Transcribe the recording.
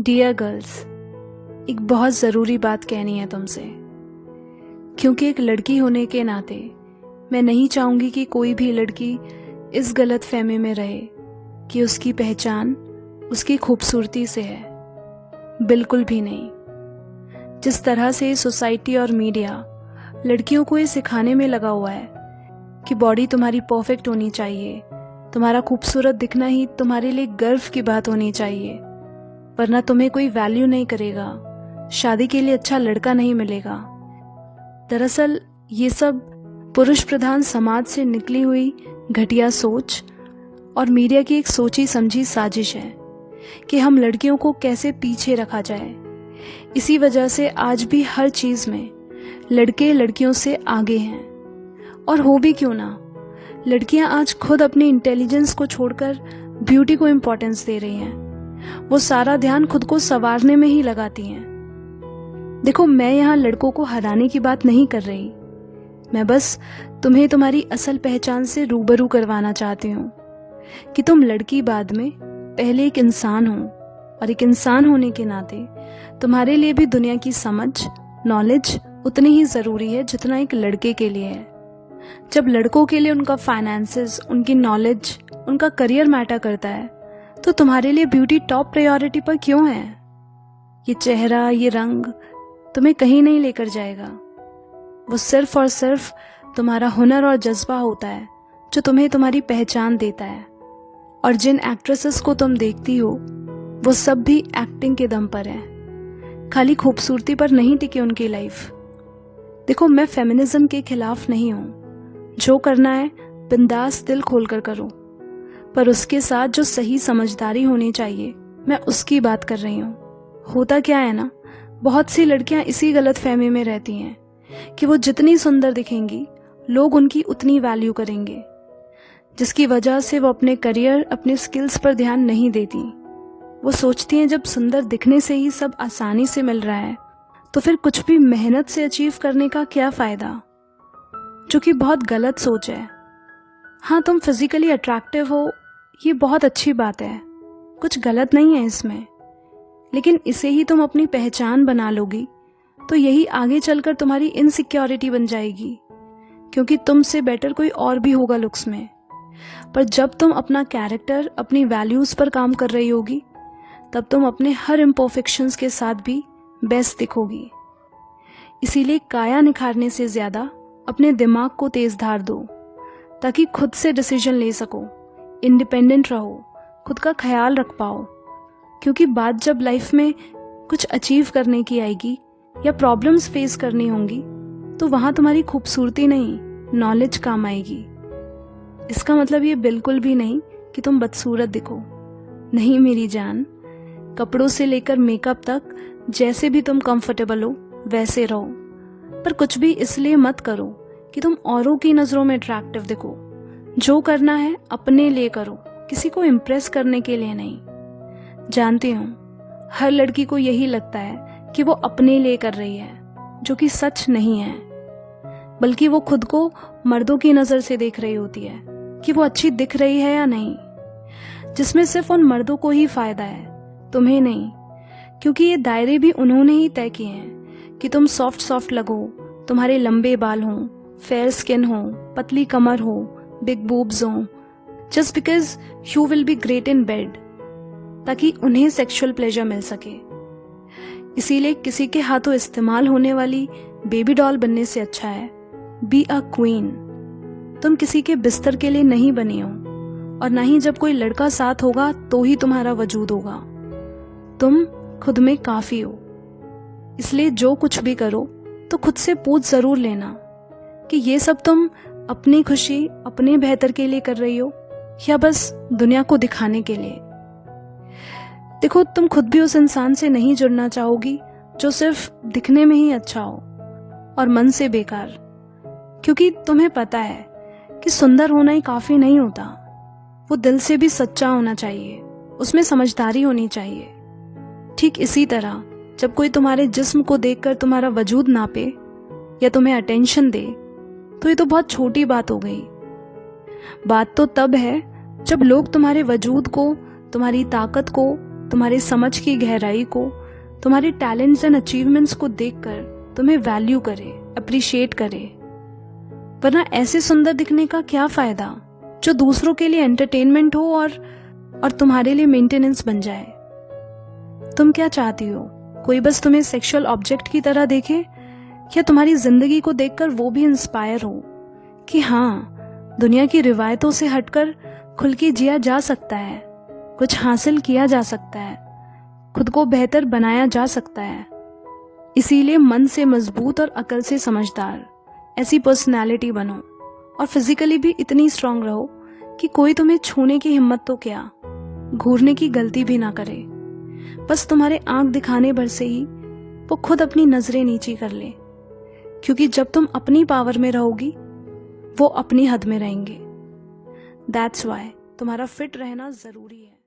Dear girls, एक बहुत ज़रूरी बात कहनी है तुमसे, क्योंकि एक लड़की होने के नाते मैं नहीं चाहूँगी कि कोई भी लड़की इस गलत फहमी में रहे कि उसकी पहचान उसकी खूबसूरती से है। बिल्कुल भी नहीं। जिस तरह से सोसाइटी और मीडिया लड़कियों को ये सिखाने में लगा हुआ है कि बॉडी तुम्हारी परफेक्ट होनी चाहिए, तुम्हारा खूबसूरत दिखना ही तुम्हारे लिए गर्व की बात होनी चाहिए, वरना तुम्हें कोई वैल्यू नहीं करेगा, शादी के लिए अच्छा लड़का नहीं मिलेगा। दरअसल ये सब पुरुष प्रधान समाज से निकली हुई घटिया सोच और मीडिया की एक सोची समझी साजिश है कि हम लड़कियों को कैसे पीछे रखा जाए। इसी वजह से आज भी हर चीज में लड़के लड़कियों से आगे हैं। और हो भी क्यों ना, लड़कियां आज खुद अपनी इंटेलिजेंस को छोड़कर ब्यूटी को इम्पोर्टेंस दे रही हैं। वो सारा ध्यान खुद को संवारने में ही लगाती हैं। देखो, मैं यहाँ लड़कों को हराने की बात नहीं कर रही, मैं बस तुम्हें तुम्हारी असल पहचान से रूबरू करवाना चाहती हूँ कि तुम लड़की बाद में पहले एक इंसान हो, और एक इंसान होने के नाते तुम्हारे लिए भी दुनिया की समझ, नॉलेज उतनी ही जरूरी है जितना एक लड़के के लिए है। जब लड़कों के लिए उनका फाइनेंसेस, उनकी नॉलेज, उनका करियर मैटर करता है, तो तुम्हारे लिए ब्यूटी टॉप प्रायोरिटी पर क्यों है? ये चेहरा, ये रंग तुम्हें कहीं नहीं लेकर जाएगा। वो सिर्फ और सिर्फ तुम्हारा हुनर और जज्बा होता है जो तुम्हें तुम्हारी पहचान देता है। और जिन एक्ट्रेसेस को तुम देखती हो वो सब भी एक्टिंग के दम पर है, खाली खूबसूरती पर नहीं टिकी उनकी लाइफ। देखो, मैं फेमिनिज्म के खिलाफ नहीं हूँ, जो करना है बिंदास दिल खोलकर करो, पर उसके साथ जो सही समझदारी होनी चाहिए मैं उसकी बात कर रही हूँ। होता क्या है ना, बहुत सी लड़कियां इसी गलत फहमी में रहती हैं कि वो जितनी सुंदर दिखेंगी लोग उनकी उतनी वैल्यू करेंगे, जिसकी वजह से वो अपने करियर, अपने स्किल्स पर ध्यान नहीं देती। वो सोचती हैं जब सुंदर दिखने से ही सब आसानी से मिल रहा है तो फिर कुछ भी मेहनत से अचीव करने का क्या फायदा, जो कि बहुत गलत सोच है। हाँ, तुम फिजिकली अट्रैक्टिव हो, ये बहुत अच्छी बात है, कुछ गलत नहीं है इसमें, लेकिन इसे ही तुम अपनी पहचान बना लोगी तो यही आगे चलकर तुम्हारी इनसिक्योरिटी बन जाएगी, क्योंकि तुमसे बेटर कोई और भी होगा लुक्स में। पर जब तुम अपना कैरेक्टर, अपनी वैल्यूज पर काम कर रही होगी, तब तुम अपने हर इम्परफेक्शंस के साथ भी बेस्ट दिखोगी। इसीलिए काया निखारने से ज्यादा अपने दिमाग को तेज धार दो, ताकि खुद से डिसीजन ले सको, इंडिपेंडेंट रहो, खुद का ख्याल रख पाओ। क्योंकि बात जब लाइफ में कुछ अचीव करने की आएगी या प्रॉब्लम्स फेस करनी होंगी, तो वहां तुम्हारी खूबसूरती नहीं, नॉलेज काम आएगी। इसका मतलब ये बिल्कुल भी नहीं कि तुम बदसूरत दिखो। नहीं मेरी जान, कपड़ों से लेकर मेकअप तक जैसे भी तुम कंफर्टेबल हो वैसे रहो, पर कुछ भी इसलिए मत करो कि तुम औरों की नजरों में अट्रैक्टिव दिखो। जो करना है अपने लिए करो, किसी को इम्प्रेस करने के लिए नहीं। जानती हूँ हर लड़की को यही लगता है कि वो अपने लिए कर रही है, जो कि सच नहीं है, बल्कि वो खुद को मर्दों की नजर से देख रही होती है कि वो अच्छी दिख रही है या नहीं, जिसमें सिर्फ उन मर्दों को ही फायदा है, तुम्हें नहीं। क्योंकि ये दायरे भी उन्होंने ही तय किए हैं कि तुम सॉफ्ट सॉफ्ट लगो, तुम्हारे लंबे बाल हों, फेयर स्किन हो, पतली कमर हो, बिग बूब्स हो, just because you will be great in bed, ताकि उन्हें सेक्सुअल प्लेजर मिल सके। इसीलिए किसी के हाथों इस्तेमाल होने वाली बेबी डॉल बनने से अच्छा है बी अ क्वीन। तुम किसी के बिस्तर के लिए नहीं बनी हो, और ना ही जब कोई लड़का साथ होगा तो ही तुम्हारा वजूद होगा। तुम खुद में काफी हो। इसलिए जो कुछ भी करो तो खुद से पूछ जरूर लेना कि ये सब तुम अपनी खुशी, अपने बेहतर के लिए कर रही हो या बस दुनिया को दिखाने के लिए। देखो, तुम खुद भी उस इंसान से नहीं जुड़ना चाहोगी जो सिर्फ दिखने में ही अच्छा हो और मन से बेकार, क्योंकि तुम्हें पता है कि सुंदर होना ही काफी नहीं होता, वो दिल से भी सच्चा होना चाहिए, उसमें समझदारी होनी चाहिए। ठीक इसी तरह जब कोई तुम्हारे जिस्म को देखकर तुम्हारा वजूद नापे या तुम्हें अटेंशन दे, तो ये तो बहुत छोटी बात हो गई। बात तो तब है जब लोग तुम्हारे वजूद को, तुम्हारी ताकत को तुम्हारी समझ की गहराई को, तुम्हारे टैलेंट्स एंड अचीवमेंट्स को देखकर तुम्हें वैल्यू करे, अप्रिशिएट करे। वरना ऐसे सुंदर दिखने का क्या फायदा जो दूसरों के लिए एंटरटेनमेंट हो और तुम्हारे लिए मेंटेनेंस बन जाए। तुम क्या चाहती हो? कोई बस तुम्हें सेक्सुअल ऑब्जेक्ट की तरह देखे, या तुम्हारी जिंदगी को देखकर वो भी इंस्पायर हो कि हाँ, दुनिया की रिवायतों से हटकर खुल के जिया जा सकता है, कुछ हासिल किया जा सकता है, खुद को बेहतर बनाया जा सकता है। इसीलिए मन से मजबूत और अकल से समझदार ऐसी पर्सनालिटी बनो, और फिजिकली भी इतनी स्ट्रांग रहो कि कोई तुम्हें छूने की हिम्मत तो क्या, घूरने की गलती भी ना करे। बस तुम्हारे आंख दिखाने भर से ही वो खुद अपनी नजरें नीची कर ले, क्योंकि जब तुम अपनी पावर में रहोगी वो अपनी हद में रहेंगे। दैट्स वाई तुम्हारा फिट रहना जरूरी है।